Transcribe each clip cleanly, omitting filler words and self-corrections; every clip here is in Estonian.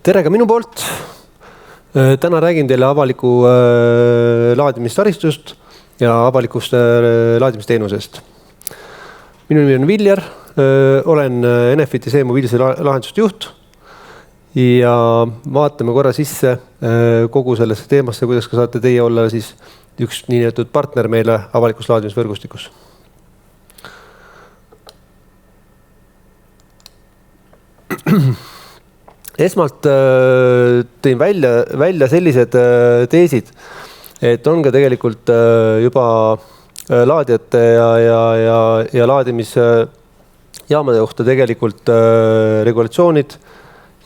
Tere ka minu poolt. Täna räägin teile avaliku laadimistaristust ja avalikust laadimisteenusest. Minu nimi on Viljar, olen Enefiti mobiilse lahenduste juht ja vaatame korra sisse kogu sellesse teemasse, kuidas ka saate teie olla siis üks niinimetatud partner meile avalikus laadimisvõrgustikus. Esmalt tõin välja sellised teesid, et on ka tegelikult juba laadijate ja laadimisjaamade kohta tegelikult regulatsioonid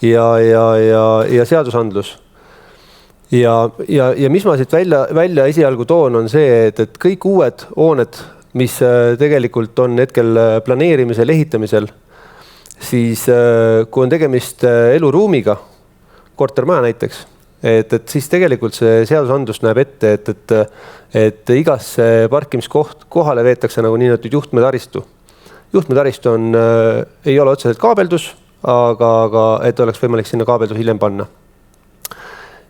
ja seadusandlus. Ja mis ma siit välja esialgu toon, on see, et kõik uued hooned, mis tegelikult on hetkel planeerimisel, ehitamisel, siis kui on tegemist eluruumiga, kortermaja näiteks, et siis tegelikult see seadusandlus näeb ette, et igasse parkimiskoht kohale veetakse nagu niinimetatud juhtmetaristu. Juhtmetaristu ei ole otseselt kaabeldus, aga et oleks võimalik sinna kaabeldus hiljem panna.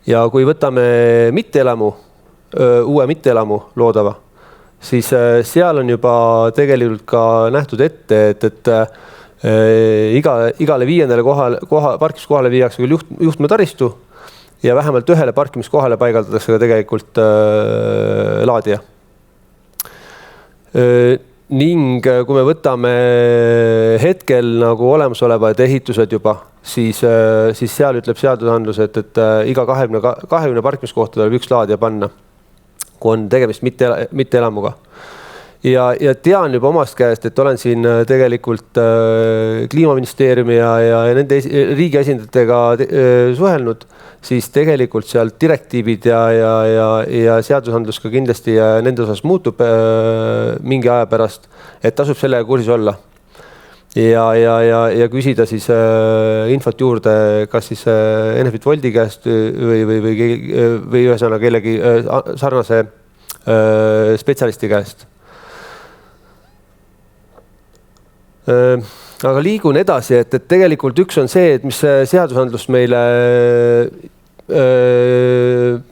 Ja kui võtame uue mitteelamu loodava, siis seal on juba tegelikult ka nähtud ette, et igale 5. parkimiskohale viiakse küll juhtmetaristu ja vähemalt ühele parkimiskohale paigaldatakse ka tegelikult laadija. Ning kui me võtame hetkel nagu olemasolevad ehitused juba, siis seal ütleb seadusandlus, et iga 20 parkimiskohta tuleb üks laadija panna, kui on tegemist mitteelamuga. Ja tean juba omast käest, et olen siin tegelikult Kliimaministeeriumi ja nende riigi esindajatega suhelnud, siis tegelikult seal direktiivid ja seadusandlus ka kindlasti nende osas muutub mingi aja pärast, et tasub sellega kursis olla. Ja küsida siis infot juurde, kas siis Enefit Woldi käest või ühesõnaga kellegi sarnase spetsialisti käest. Aga liigun edasi, et tegelikult üks on see, et mis seadusandlus meile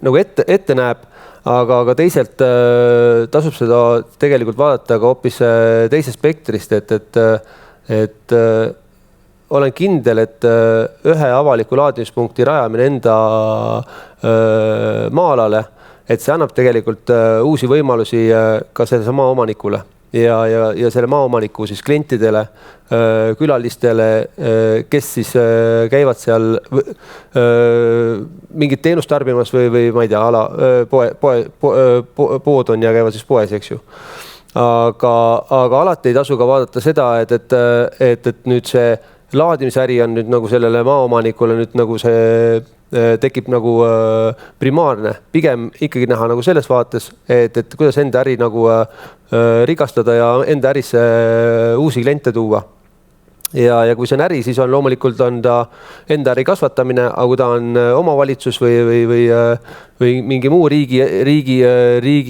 nagu ette näeb, aga teiselt tasub seda tegelikult vaadata ka hoopis teisest spektrist, et olen kindel, et ühe avaliku laadimispunkti rajamine enda maalale, et see annab tegelikult uusi võimalusi ka selle sama omanikule. Ja selle maaomaniku siis klientidele, külalistele, kes siis käivad seal mingit teenust tarbimas või ma ei tea, pood on ja käivad siis poes, eks ju. Aga alati ei tasu ka vaadata seda, et nüüd see laadimisäri on nüüd nagu sellele maaomanikule nüüd nagu see tekib nagu primaarne, pigem ikkagi näha nagu selles vaates, et kuidas enda äri nagu rikastada ja enda ärisse uusi kliente tuua. Ja kui see on äri, siis on loomulikult on ta enda äri kasvatamine, aga kui ta on omavalitsus või mingi muu riigi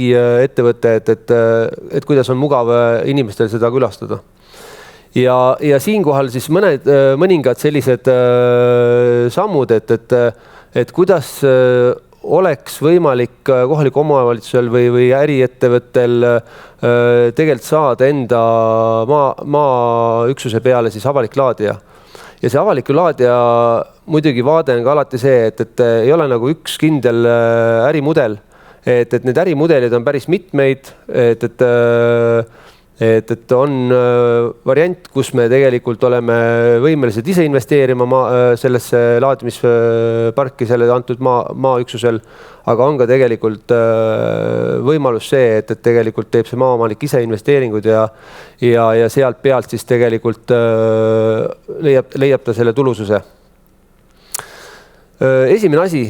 ettevõte, et kuidas on mugav inimestel seda külastada. Ja siinkohal siis mõningad sellised sammud, et kuidas oleks võimalik kohaliku omavalitsusel või äriettevõttel tegelikult saada enda maaüksuse peale siis avalik laadija. Ja see avaliku laadija muidugi vaade on ka alati see, et ei ole nagu üks kindel ärimudel, et need ärimudelid on päris mitmeid, et on variant, kus me tegelikult oleme võimelised ise investeerima sellesse laadimisparki selle antud maaüksusel, aga on ka tegelikult võimalus see, et tegelikult teeb see maaomanik ise investeeringud ja sealt pealt siis tegelikult leiab ta selle tulususe. Esimene asi,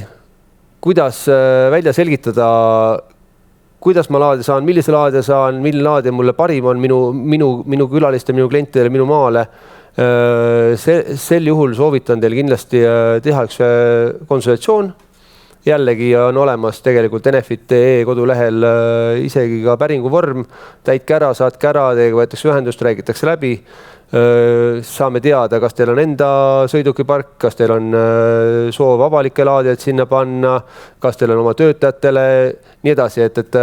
kuidas välja selgitada, kuidas ma laadija saan, millise laadija saan, milline laadija mulle parim on minu külaliste, minu klientidele, minu maale. Sel juhul soovitan teil kindlasti teha üks konsultatsioon jällegi on olemas tegelikult Enefit.ee kodulehel isegi ka päringu vorm, täitke ära, saatke ära, teiega võetakse ühendust, räägitakse läbi. Saame teada, kas teil on enda sõidukipark, kas teil on soov avalikke laadijaid sinna panna, kas teil on oma töötajatele, nii edasi, et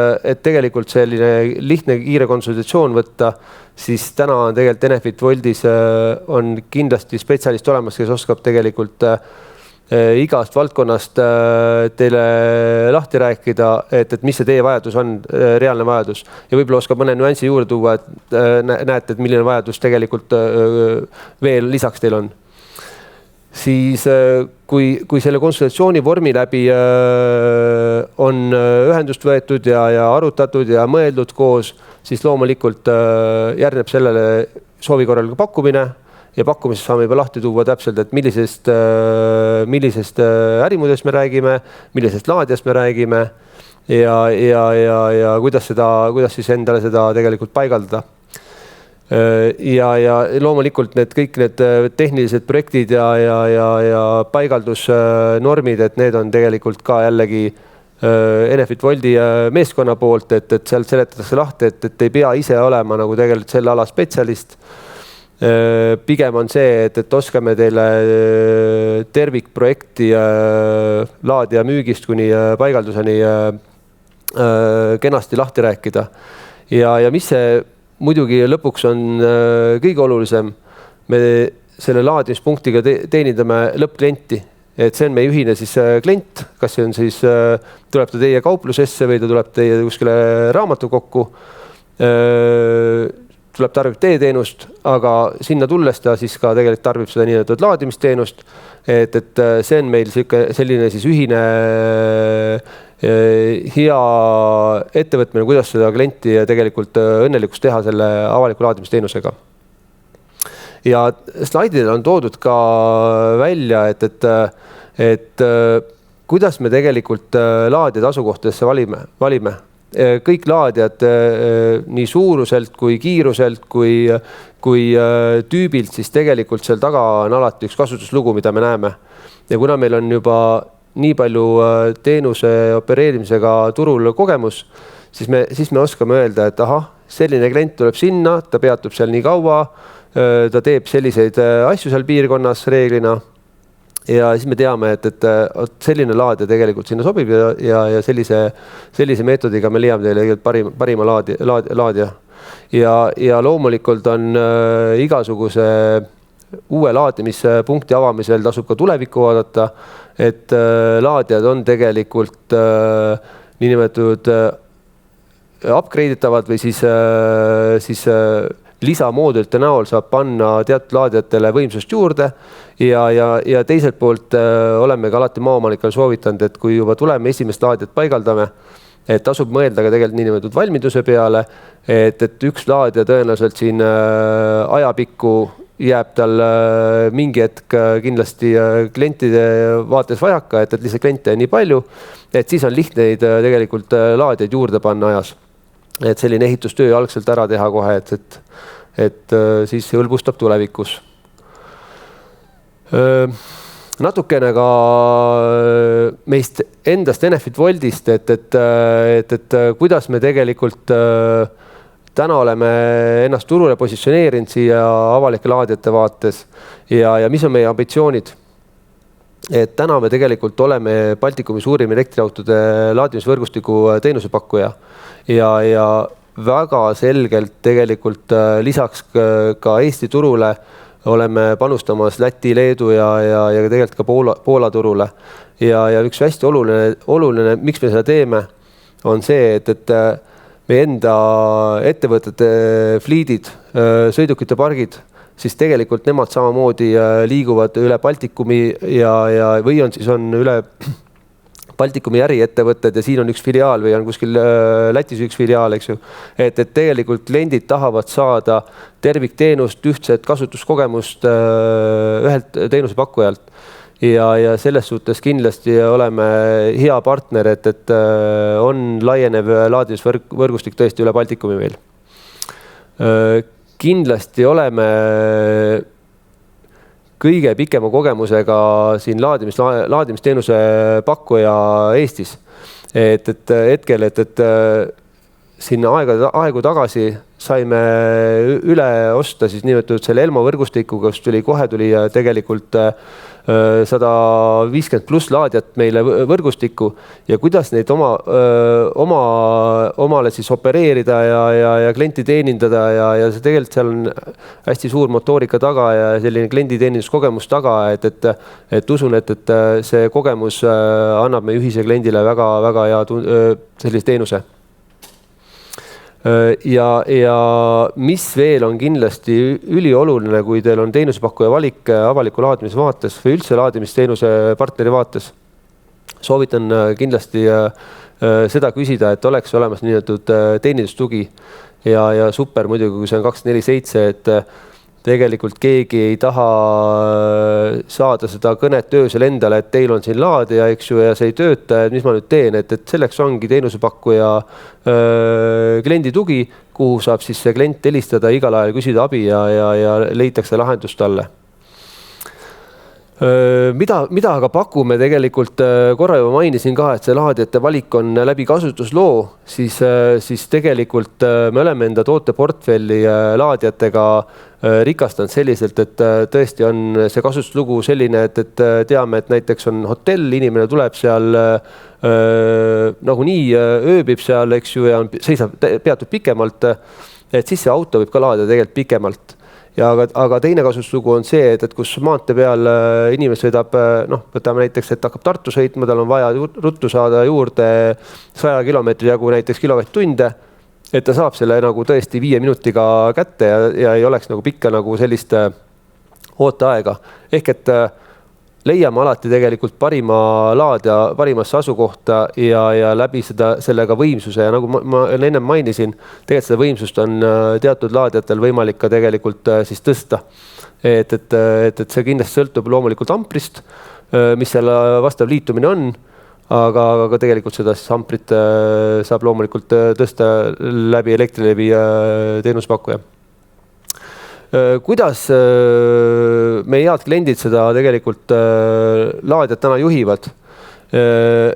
tegelikult selline lihtne kiire konsultatsioon võtta, siis täna on tegelikult Enefit Woldis on kindlasti spetsialist olemas, kes oskab tegelikult igast valdkonnast teile lahti rääkida, et mis see teie vajadus on, reaalne vajadus. Ja võib-olla oskab mõne nüansi juurde tuua, et näete, et milline vajadus tegelikult veel lisaks teil on. Siis kui selle konsultatsiooni vormi läbi on ühendust võetud ja arutatud ja mõeldud koos, siis loomulikult järgneb sellele soovi korral ka pakkumine. Ja pakkumisest saame juba lahti tuua täpselt, et millisest ärimudest me räägime, millisest laadijast me räägime ja kuidas siis endale seda tegelikult paigaldada. Ja loomulikult kõik need tehnilised projektid ja paigaldusnormid, et need on tegelikult ka jällegi Enefit Woldi meeskonna poolt, et seal seletatakse lahti, et ei pea ise olema nagu tegelikult selle ala spetsialist. Pigem on see, et oskame teile tervikprojekti laadija müügist kuni paigalduseni kenasti lahti rääkida. Ja mis see muidugi lõpuks on kõige olulisem, me selle laadimispunktiga teenindame lõppklienti. Et see on meie ühine siis klient, kas see on siis, tuleb ta teie kauplusesse või ta tuleb teie kuskile raamatukokku, tuleb tarbib teie teenust, aga sinna tulles ta siis ka tegelikult tarbib seda nii-öelda laadimisteenust, et see on meil selline siis ühine hea ettevõtmine, kuidas seda klienti tegelikult õnnelikuks teha selle avaliku laadimisteenusega. Ja slaididel on toodud ka välja, et kuidas me tegelikult laadijad asukohtadesse valime. Kõik laadijad nii suuruselt kui kiiruselt kui tüübilt, siis tegelikult seal taga on alati üks kasutuslugu, mida me näeme. Ja kuna meil on juba nii palju teenuse opereerimisega turul kogemus, siis me oskame öelda, et selline klient tuleb sinna, ta peatub seal nii kaua, ta teeb selliseid asju seal piirkonnas reeglina. Ja siis me teame, et selline laadija tegelikult sinna sobib ja sellise meetodiga me leiame teile parima laadija. Ja loomulikult on igasuguse uue laadimispunkti avamisel tasub ka tulevikku vaadata, et laadijad on tegelikult niinimetatud upgrade itavad või siis lisamoodulite näol saab panna teatud laadijatele võimsust juurde ja teiselt poolt oleme ka alati maaomanikele soovitanud, et kui juba tuleme esimest laadijat paigaldame, et tasub mõelda ka tegelikult niinimetatud valmiduse peale, et üks laadija tõenäoliselt siin ajapikku jääb tal mingi hetk kindlasti klientide vaates vajaka, et lihtsalt kliente on nii palju, et siis on lihtne neid tegelikult laadijaid juurde panna ajas. Et selline ehitustöö algselt ära teha kohe, et siis hõlbustab tulevikus. Natukene ka meist endast Enefit Woldist, et kuidas me tegelikult täna oleme ennast turule positsioneerinud siia avalike laadijate vaates ja mis on meie ambitsioonid. Et täna me tegelikult oleme Baltikumi suurim elektriautode laadimisvõrgustiku teenusepakkuja ja väga selgelt tegelikult lisaks ka Eesti turule oleme panustamas Läti, Leedu ja tegelikult ka Poola turule. Ja üks hästi oluline, miks me seda teeme, on see, et meie enda ettevõtete fliidid, sõidukite pargid, siis tegelikult nemad samamoodi liiguvad üle Baltikumi või on üle Baltikumi äriettevõtted ja siin on üks filiaal või on kuskil Lätis üks filiaal, eks ju. Et tegelikult kliendid tahavad saada tervikteenust, ühtset kasutuskogemust ühelt teenusepakkujalt. Ja selles suhtes kindlasti oleme hea partner, et on laienev laadimisvõrgustik tõesti üle Baltikumi meil. Kindlasti oleme kõige pikema kogemusega siin laadimisteenuse pakkuja Eestis. Et hetkel, et siin aegu tagasi saime üle osta siis nimetatud selle Elmo võrgustiku, kus kohe tuli tegelikult 150 pluss laadijat meile võrgustikku ja kuidas neid omale siis opereerida ja klienti teenindada ja see tegelikult seal on hästi suur motoorika taga ja selline klienditeeninduskogemus taga, et usun, et see kogemus annab meie ühise kliendile väga hea sellise teenuse. Ja mis veel on kindlasti ülioluline, kui teil on teenusepakkuja valik avaliku laadimise vaates või üldse laadimisteenuse partneri vaates, soovitan kindlasti seda küsida, et oleks olemas nii-öelda teenindustugi ja super muidugi, kui see on 24/7, et tegelikult keegi ei taha saada seda kõnet öösel endale, et teil on siin laadija, eks ju, ja see ei tööta, et mis ma nüüd teen, et selleks ongi teenusepakkuja kliendi tugi, kuhu saab siis see klient helistada, igal ajal küsida abi ja leitakse lahendust talle. Mida aga pakume tegelikult, korra juba mainisin ka, et see laadijate valik on läbi kasutusloo, siis tegelikult me oleme enda tooteportfelli laadijatega rikastanud selliselt, et tõesti on see kasutuslugu selline, et teame, et näiteks on hotell, inimene tuleb seal nagunii ööbib seal, eks ju, ja seisab, peatub pikemalt, et siis see auto võib ka laadida tegelikult pikemalt. Aga teine kasutuslugu on see, et kus maantee peal inimene sõidab, võtame näiteks, et hakkab Tartu sõitma, tal on vaja ruttu saada juurde 100 kilomeetri jagu näiteks kilovatt-tunde, et ta saab selle nagu tõesti 5 minutiga kätte ja ei oleks nagu pikka nagu sellist ooteaega. Ehk et leiame alati tegelikult parima laadja parimasse asukohta ja läbi sellega võimsuse ja nagu ma ennem mainisin, tegelikult seda võimsust on teatud laadjatel võimalik ka tegelikult siis tõsta. Et see kindlasti sõltub loomulikult amprist, mis selle vastav liitumine on, aga tegelikult seda siis amprit saab loomulikult tõsta läbi Elektrilevi teenuspakkuja. Kuidas meie head kliendid seda tegelikult laadijat täna juhivad,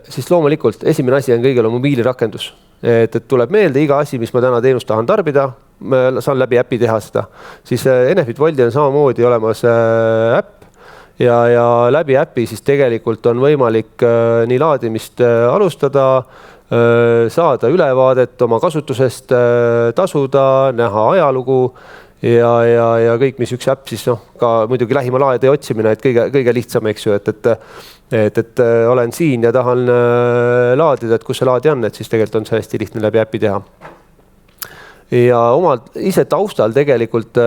siis loomulikult esimene asi on kõigil on mobiilirakendus. Et tuleb meelde iga asi, mis ma täna teenust tahan tarbida, ma saan läbi äpi teha seda. Siis Enefit Voldi on samamoodi olemas äpp ja läbi äpi siis tegelikult on võimalik nii laadimist alustada, saada ülevaadet oma kasutusest, tasuda, näha ajalugu, ja kõik, mis üks äpp siis ka muidugi lähima laedeja otsimine, et kõige lihtsam, eks ju, et olen siin ja tahan laadida, et kus see laadija on, et siis tegelikult on see hästi lihtne läbi äpi teha. Ja oma ise taustal tegelikult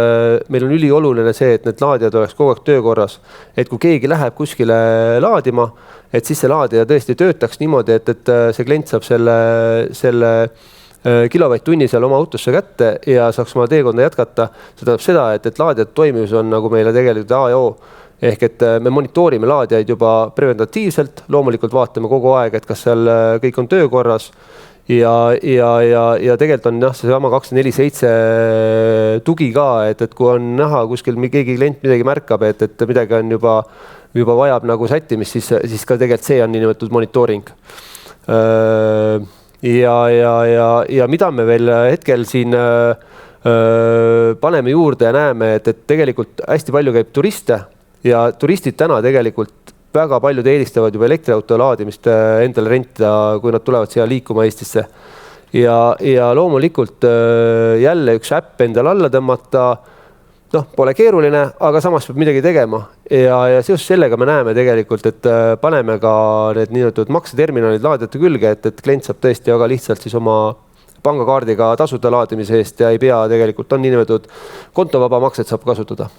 meil on ülioluline see, et need laadijad oleks kogu aeg töökorras, et kui keegi läheb kuskile laadima, et siis see laadija tõesti töötaks niimoodi, et see klient saab selle kilovatt-tunni seal oma autosse kätte ja saaks oma teekonda jätkata. See tähendab seda, et laadijad toimimus on nagu meile tegelikult A ja O. Ehk et me monitoorime laadijaid juba preventatiivselt, loomulikult vaatame kogu aeg, et kas seal kõik on töökorras ja tegelikult on see sama 24/7 tugi ka, et kui on näha kuskil keegi klient midagi märkab, et midagi on juba vajab nagu sättimist, siis ka tegelikult see on niinimetatud monitooring. Ja mida me veel hetkel siin paneme juurde ja näeme, et tegelikult hästi palju käib turiste ja turistid täna tegelikult väga paljud eelistavad juba elektriauto laadimist endale rentida, kui nad tulevad siia liikuma Eestisse. Ja loomulikult jälle üks äpp endale alla tõmmata, pole keeruline, aga samas peab midagi tegema. Ja seoses sellega me näeme tegelikult, et paneme ka need niinimetatud makseterminalid laadijate külge, et klient saab tõesti väga lihtsalt siis oma pangakaardiga tasuda laadimise eest ja ei pea tegelikult, on niinimetatud kontovaba makset saab kasutada.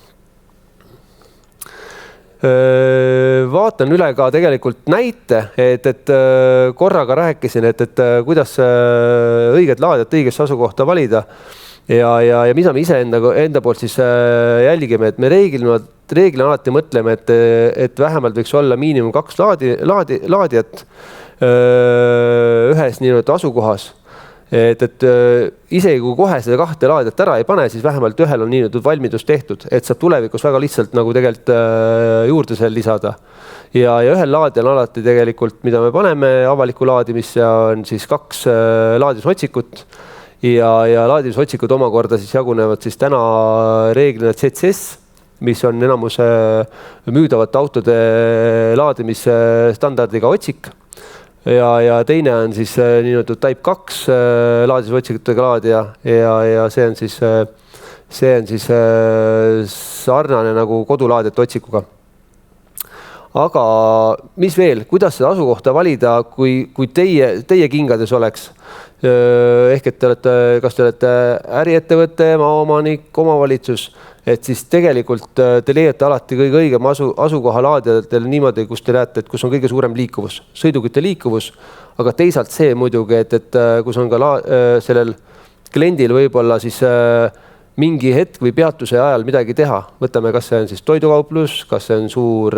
Vaatan üle ka tegelikult näite, et korraga rääkisin, et kuidas õiget laadijat õigesse asukohta valida. Ja mida me ise enda poolt siis jälgime, et me reeglina alati mõtleme, et vähemalt võiks olla miinimum 2 laadijat ühes niinimetatud asukohas. et isegi kui kohe seda 2 laadiat ära ei pane, siis vähemalt ühel on nii valmidus tehtud, et saab tulevikus väga lihtsalt nagu tegelikult juurde seal lisada. Ja ühel laadijal alati tegelikult, mida me paneme avalikku laadimisse, on siis 2 laadimisotsikut ja laadimisotsikud omakorda siis jagunevad siis täna reeglina CCS, mis on enamus müüdavate autode laadimise standardiga otsik. Ja teine on siis niinimetatud Type 2 laadimisotsikutega laadija ja see on siis sarnane nagu kodulaadijate otsikuga. Aga mis veel, kuidas seda asukohta valida, kui teie kingades oleks? Ehk et kas te olete äriettevõte, maaomanik, omavalitsus, et siis tegelikult te leiate alati kõige õigem asukoha laadijatele niimoodi, kus te näete, et kus on kõige suurem liikuvus, sõidukite liikuvus, aga teisalt see muidugi, et kus on ka sellel kliendil võib-olla siis mingi hetk või peatuse ajal midagi teha. Võtame, kas see on siis toidukauplus, kas see on suur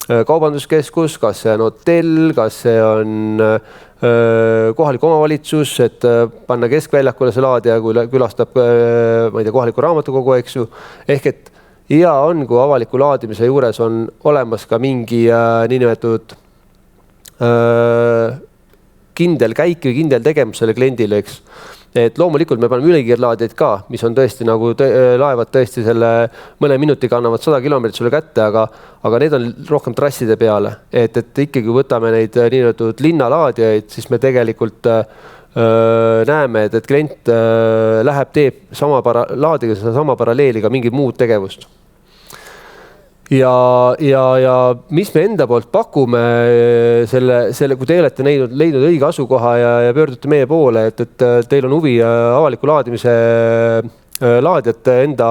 kaubanduskeskus, kas see on hotell, kas see on kohalik omavalitsus, et panna keskväljakule see laadija, kui külastab ma ei tea, kohaliku raamatukogu, eks ju. Ehk et hea on, kui avaliku laadimise juures on olemas ka mingi niinimetatud kindel käik või kindel tegemus selle kliendile, eks. Et loomulikult me paneme ülekiirlaadijaid ka, mis on tõesti nagu laevad tõesti selle mõne minutiga annavad 100 kilomeetrit sulle kätte, aga need on rohkem trasside peale. Et ikkagi võtame neid niinimetatud linnalaadijaid, siis me tegelikult näeme, et klient läheb, teeb laadiga sama paralleeliga mingi muud tegevust. Ja mis me enda poolt pakume selle, kui te olete leidnud õige asukoha ja pöördute meie poole, et teil on huvi avaliku laadimise laadijate enda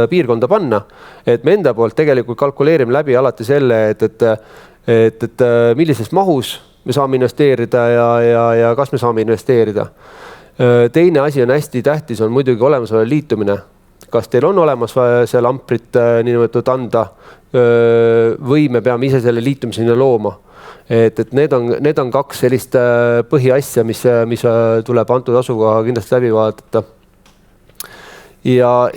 piirkonda panna, et me enda poolt tegelikult kalkuleerime läbi alati selle, et millises mahus me saame investeerida ja kas me saame investeerida. Teine asi on hästi tähtis, on muidugi olemasolev liitumine. Kas teil on olemas seal amprit niinimetatud anda või me peame ise selle liitumiseni looma. Et need on 2 sellist põhiasja, mis tuleb antud asukoha kindlasti läbi vaadata. Ja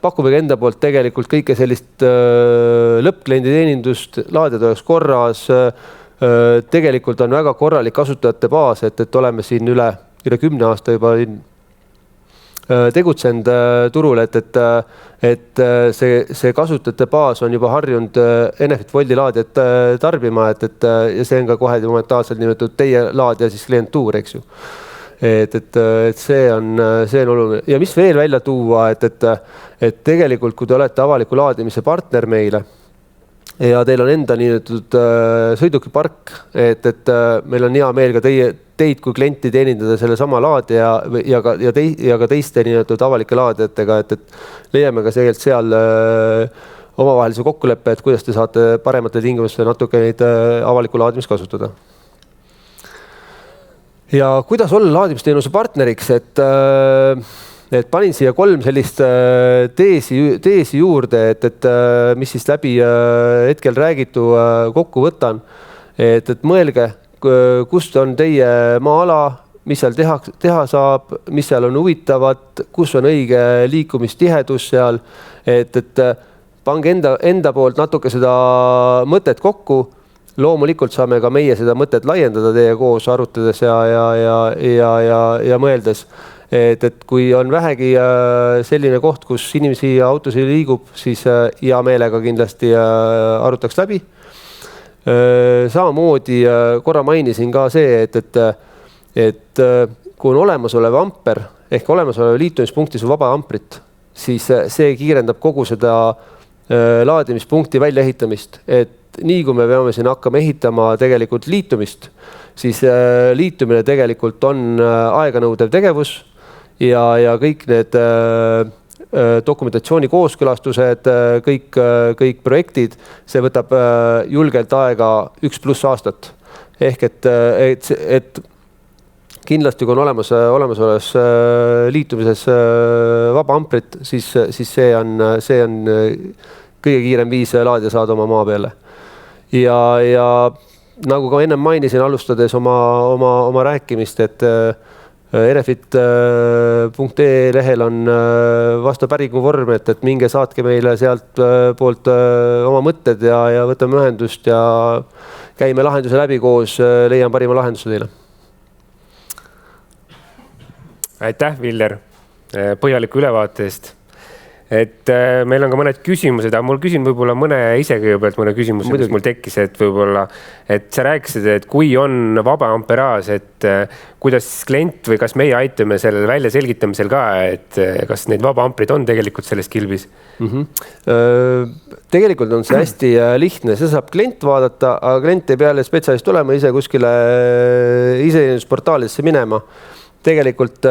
pakume enda poolt tegelikult kõike sellist lõppkliendi teenindust, laadijad oleks korras. Tegelikult on väga korralik kasutajate baas, et oleme siin üle 10 aasta juba tegutsenud turul, et see kasutajate baas on juba harjunud Enefit Woldi laadijat tarbima, ja see on ka kohe momentaalselt nimetatud teie laadija siis klientuur, eks ju. Et see on oluline. Ja mis veel välja tuua, et tegelikult kui te olete avaliku laadimise partner meile ja teil on enda niinimetatud sõidukipark, et meil on hea meel ka teid kui klienti teenindada selle sama laadija ja ka teiste niinimetatud avalike laadijatega, et leiame ka seal omavahelise kokkuleppe, et kuidas te saate paremate tingimuste natuke neid avaliku laadimist kasutada. Ja kuidas olla laadimisteenuse partneriks, et panin siia 3 sellist teesi juurde, et mis siis läbi hetkel räägitu kokku võtan, et mõelge, kust on teie maa-ala, mis seal teha saab, mis seal on huvitavat, kus on õige liikumistihedus seal, et pange enda poolt natuke seda mõtet kokku. Loomulikult saame ka meie seda mõtet laiendada teie koos arutades ja mõeldes. Et kui on vähegi selline koht, kus inimesi ja autosid liigub, siis hea meelega kindlasti arutaks läbi. Samamoodi korra mainisin ka see, et kui on olemasolev amper ehk olemasolev liitumispunktis on vaba amprit, siis see kiirendab kogu seda laadimispunkti väljaehitamist. Et nii kui me peame siin hakkama ehitama tegelikult liitumist, siis liitumine tegelikult on aeganõudev tegevus ja kõik need dokumentatsiooni kooskõlastused, kõik projektid, see võtab julgelt aega 1+ aastat. Ehk et kindlasti kui on olemasolevas liitumises vaba amprit, siis see on kõige kiirem viis laadija saada oma maa peale. Ja nagu ka ennem mainisin, alustades oma rääkimist, et Enefit.ee lehel on vastav päringu vorm, et minge saatke meile sealt poolt oma mõtted ja võtame ühendust ja käime lahenduse läbi koos, leian parima lahenduse teile. Aitäh, Viljar, põhjaliku ülevaate eest. Et meil on ka mõned küsimused, aga mul küsin võib-olla mõne ise kõigepealt mõne küsimuse, mis mul tekkis, et võib-olla, et sa rääkisid, et kui on vaba amperaaž, et kuidas klient või kas meie aitame sellele välja selgitamisel ka, et kas neid vaba amprid on tegelikult selles kilbis? Tegelikult on see hästi lihtne, see saab klient vaadata, aga klient ei peale spetsialist olema ise kuskile iseendusportaalidesse minema. Tegelikult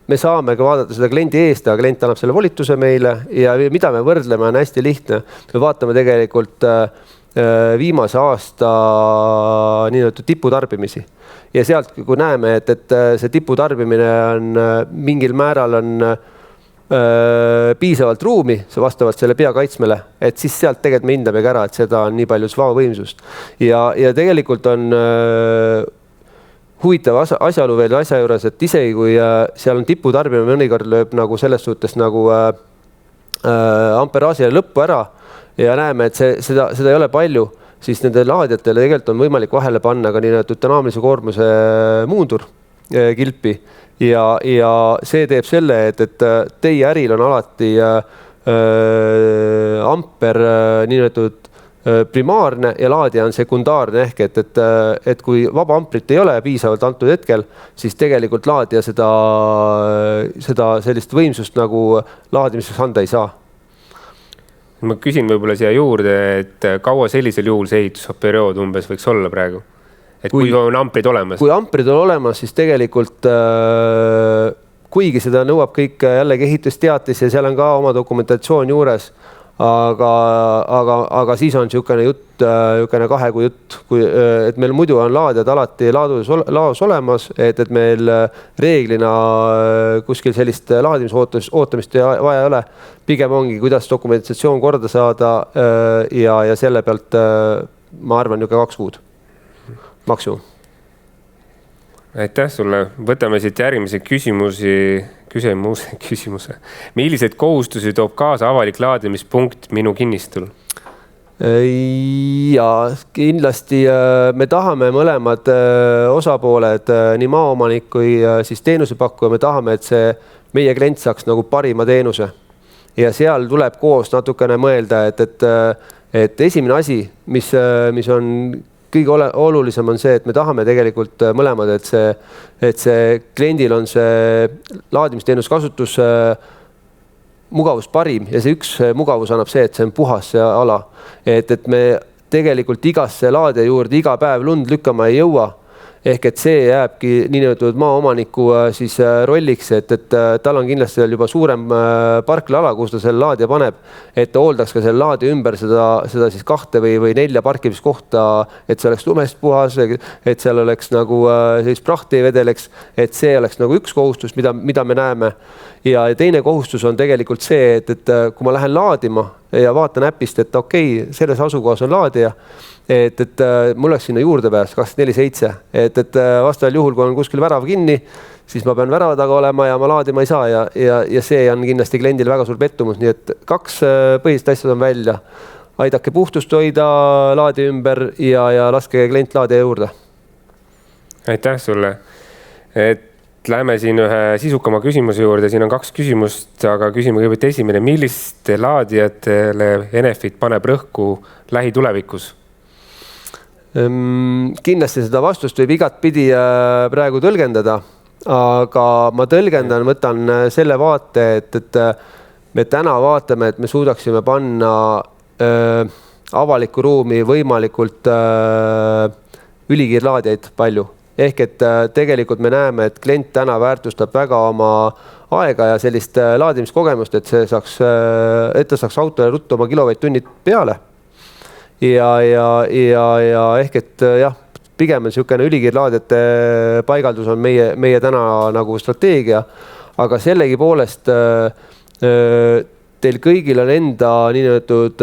me saame ka vaadata seda kliendi eest, aga klient annab selle volituse meile ja mida me võrdleme on hästi lihtne. Me vaatame tegelikult viimase aasta nii-öelda tiputarbimisi ja sealt, kui näeme, et see tiputarbimine on mingil määral on piisavalt ruumi, see vastavalt selle pea kaitsmele, et siis sealt tegelikult me hindame ka ära, et seda on nii palju vaba võimsust ja tegelikult on huvitav asjaolu veel asja juures, et isegi kui seal on tiputarbimine, mõnikord lööb nagu selles suhtes nagu amperaažile lõppu ära ja näeme, et seda ei ole palju, siis nende laadjatele tegelikult on võimalik vahele panna ka nii-öelda dünaamilise koormuse muundur kilpi ja see teeb selle, et teie äril on alati amper nii-öelda primaarne ja laadija on sekundaarne ehk, et kui vaba amprit ei ole piisavalt antud hetkel, siis tegelikult laadija seda sellist võimsust nagu laadimiseks anda ei saa. Ma küsin võib-olla siia juurde, et kaua sellisel juhul see ehitusperiood umbes võiks olla praegu? Et kui on amprid olemas? Kui amprid on olemas, siis tegelikult kuigi seda nõuab kõik jällegi ehitusteatis ja seal on ka oma dokumentatsioon juures, aga siis on niisugune jutt, niisugune 2 kuu jutt, et meil muidu on laadjad alati laos olemas, et meil reeglina kuskil sellist laadimisootamist vaja ei ole. Pigem ongi, kuidas dokumentatsioon korda saada ja selle pealt ma arvan niisugune 2 kuud maksimum. Aitäh sulle. Võtame siit järgmise küsimuse. Millised kohustusi toob kaasa avalik laadimispunkt minu kinnistul? Ja kindlasti me tahame mõlemad osapooled, nii maaomanik kui siis teenusepakkuja, me tahame, et see meie klient saaks nagu parima teenuse. Ja seal tuleb koos natukene mõelda, et esimene asi, mis on kõige olulisem on see, et me tahame tegelikult mõlemad, et see kliendil on see laadimisteenus kasutus mugavus parim ja see üks mugavus annab see, et see on puhas see ala. Et me tegelikult igasse laadija juurde iga päev lund lükkama ei jõua. Ehk et see jääbki niinimetatud maaomaniku siis rolliks, et tal on kindlasti veel juba suurem parklaala, kus ta selle laadija paneb, et ta hooldaks ka selle laadija ümber seda siis 2 või 4 parkimiskohta, et see oleks lumest puhas, et seal oleks nagu sellist prahti ei vedeleks, et see oleks nagu üks kohustus, mida me näeme. Ja teine kohustus on tegelikult see, et kui ma lähen laadima ja vaatan äpist, et okei, selles asukohas on laadija, et mul oleks sinna juurdepääs 24/7, et vastaval juhul, kui on kuskil värav kinni, siis ma pean värava taga olema ja ma laadima ei saa ja see on kindlasti kliendil väga suur pettumus, nii et 2 põhist asjad on välja. Aidake puhtust hoida laadi ümber ja laske klient laadija juurde. Aitäh sulle. Et läheme siin ühe sisukama küsimuse juurde, siin on 2 küsimust, aga küsime kõigepealt esimene, milliste laadijatele Enefit paneb rõhku lähitulevikus? Kindlasti seda vastust võib igat pidi praegu tõlgendada, aga ma võtan selle vaate, et me täna vaatame, et me suudaksime panna avalikku ruumi võimalikult ülikiirlaadijaid palju. Ehk et tegelikult me näeme, et klient täna väärtustab väga oma aega ja sellist laadimiskogemust, et ta saaks autole ruttu oma kilovatt-tunnid peale. Ja ehk et jah, pigem on niisugune ülikiirlaadjate paigaldus on meie täna nagu strateegia, aga sellegi poolest teil kõigil on enda niinimetatud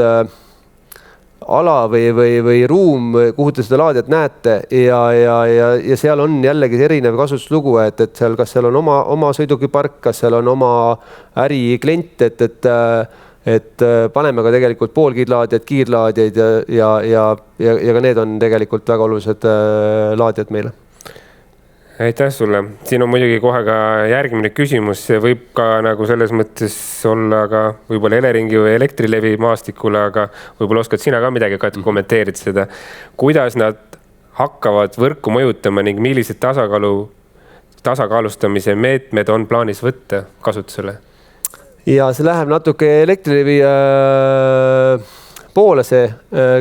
ala või ruum, kuhu te seda laadijat näete ja seal on jällegi erinev kasutuslugu, et seal, kas seal on oma sõidukipark, kas seal on oma äriklient, et paneme ka tegelikult poolkiirlaadijad, kiirlaadijaid ja ka need on tegelikult väga olulised laadijad meile. Aitäh sulle. Siin on muidugi kohe ka järgmine küsimus. See võib ka nagu selles mõttes olla ka võib-olla Eleringi või Elektrilevi maastikule, aga võib-olla oskad sina ka midagi kommenteerida seda. Kuidas nad hakkavad võrku mõjutama ning millised tasakaalustamise meetmed on plaanis võtta kasutusele? Ja see läheb natuke Elektrilevi poole see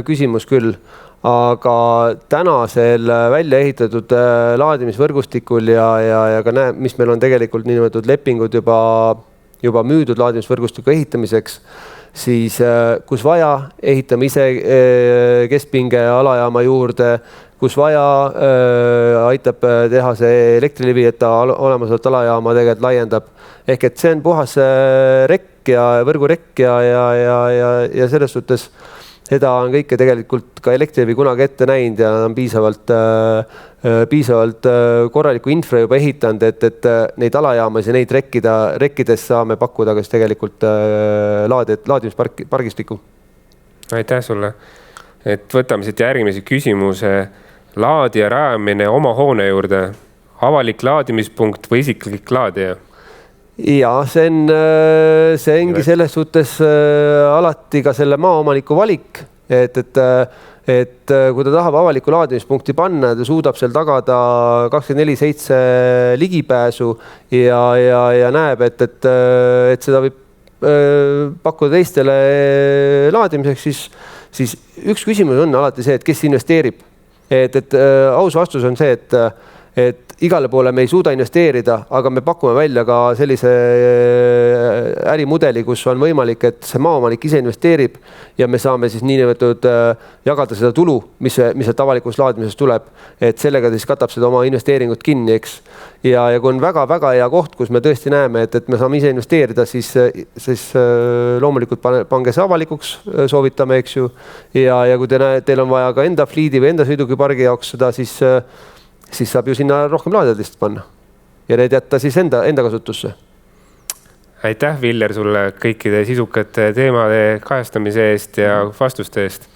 küsimus küll. Aga tänasel välja ehitatud laadimisvõrgustikul ja ka mis meil on tegelikult niinimetatud lepingud juba müüdud laadimisvõrgustiku ehitamiseks, siis kus vaja, ehitame ise keskpinge alajaama juurde, kus vaja, aitab teha see Elektrilevi, et ta olemasolevat alajaama tegelikult laiendab. Ehk et see on puhas rekk ja võrgurekk ja selles suhtes seda on kõike tegelikult ka Elektrilevi kunagi ette näinud ja on piisavalt korraliku infra juba ehitanud, et neid alajaamas ja neid rekkides saame pakkuda kas tegelikult laadimispargistiku. Aitäh sulle. Et võtame siit järgmise küsimuse. Laadija rajamine oma hoone juurde, avalik laadimispunkt või isiklik laadija? Ja see ongi selles suhtes alati ka selle maaomaniku valik, et kui ta tahab avaliku laadimispunkti panna, ta suudab seal tagada 24/7 ligipääsu ja näeb, et seda võib pakkuda teistele laadimiseks, siis üks küsimus on alati see, et kes investeerib. Et aus vastus on see, et igale poole me ei suuda investeerida, aga me pakume välja ka sellise ärimudeli, kus on võimalik, et see maaomanik ise investeerib ja me saame siis niinimetatud jagada seda tulu, mis sealt avalikust laadimisest tuleb, et sellega siis katab seda oma investeeringut kinni, eks. Ja kui on väga-väga hea koht, kus me tõesti näeme, et me saame ise investeerida, siis loomulikult pange see avalikuks, soovitame, eks ju. Ja kui teil on vaja ka enda fliidi või enda sõidukipargi jaoks seda, siis saab ju sinna rohkem laadijad lihtsalt panna ja need jätta siis enda kasutusse. Aitäh, Viller, sulle kõikide sisukate teemade kajastamise eest ja vastuste eest.